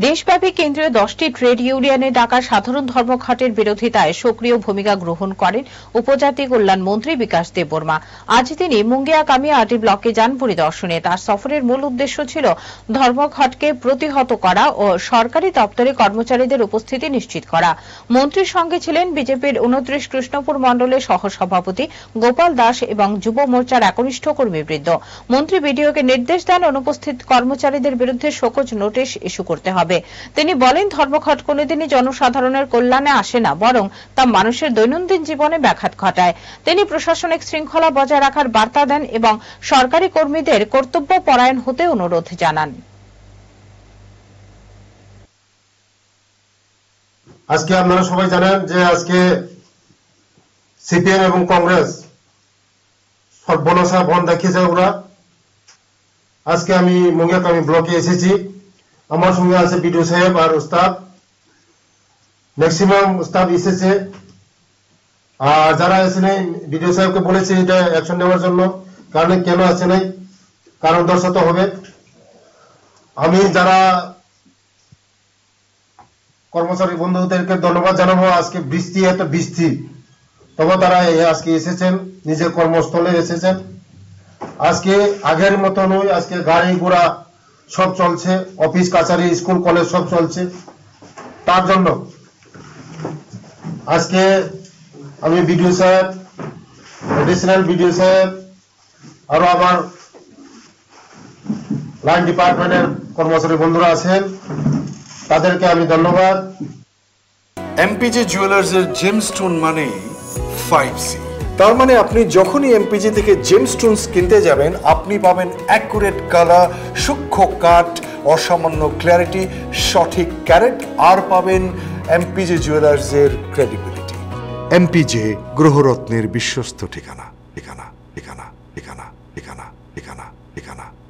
দেশব্যাপী কেন্দ্রীয় 10টি ট্রেড ইউনিয়নে ডাকা সাধারণ ধর্মঘটের বিরোধিতায় সক্রিয় ভূমিকা গ্রহণ করেন উপজাতি কল্যাণ মন্ত্রী বিকাশ দেববর্মা। আজ তিনি মুঙ্গিয়া কামিয়াহাটি ব্লকে যান পরিদর্শনে। তার সফরের মূল উদ্দেশ্য ছিল ধর্মঘটকে প্রতিহত করা ও সরকারি দপ্তরে কর্মচারীদের উপস্থিতি নিশ্চিত করা। মন্ত্রীর সঙ্গে ছিলেন বিজেপির 29 কৃষ্ণপুর মণ্ডলের সহসভাপতি গোপাল দাস এবং যুব মোর্চার একনিষ্ঠ কর্মীবৃন্দ। মন্ত্রী বিডিওকে নির্দেশ দেন অনুপস্থিত কর্মচারীদের বিরুদ্ধে শোকজ নোটিশ ইস্যু করতে হবে। তিনি বলেন, ধর্মঘট কোনদিনই জনসাধারণের কল্যাণে আসে না, বরং তা মানুষের দৈনন্দিন জীবনে ব্যাঘাত ঘটায়। তিনি প্রশাসনিক শৃঙ্খলা বজায় রাখার বার্তা দেন এবং সরকারি কর্মীদের কর্তব্য পরায়ণ হতে অনুরোধ জানান। আজকে আপনারা সবাই জানেন যে আজকে সিপিএম এবং কংগ্রেস সর্বনাশা বন দেখিয়েছে ওরা। আজকে আমি মুঙ্গিয়াকামি ব্লকে এসেছি। আমার সঙ্গে আছে বিডিও সাহেব আর উস্তাদ, ম্যাক্সিমাম উস্তাদ এসেছে। আর যারা আসে নাই, বিডিও সাহেবকে বলেছে এটা অ্যাকশন নেওয়ার জন্য। কারণ কেন আসে নাই কারণ দর্শাতে হবে। আমি যারা কর্মচারী বন্ধুদেরকে ধন্যবাদ জানাবো। আজকে বৃষ্টি, এত বৃষ্টি, তবে তারা আজকে এসেছেন, নিজের কর্মস্থলে এসেছেন। আজকে আগের মতো নয়, আজকে গাড়ি ঘোড়া সব চলছে, অফিস কাছারি স্কুল কলেজ সব চলছে। তার জন্য আজকে আমি বিডিও সাহেব, এডিশনাল বিডিও সাহেব, আরো আমার লাইন ডিপার্টমেন্টের কর্মচারী বন্ধুরা আছেন, তাদেরকে আমি ধন্যবাদ। এমপিজে জুয়েলার্স এর জেমস্টোন মানে 5C। তার মানে আপনি যখনই এমপিজে থেকে জেমস্টোনস কিনতে যাবেন, আপনি পাবেন অ্যাকুরেট কালার, সূক্ষ্ম কাট, অসামান্য ক্ল্যারিটি, সঠিক ক্যারেট, আর পাবেন এমপিজে জুয়েলার্স এর ক্রেডিবিলিটি। এমপিজে গ্রহরত্নের বিশ্বস্ত ঠিকানা ঠিকানা ঠিকানা ঠিকানা।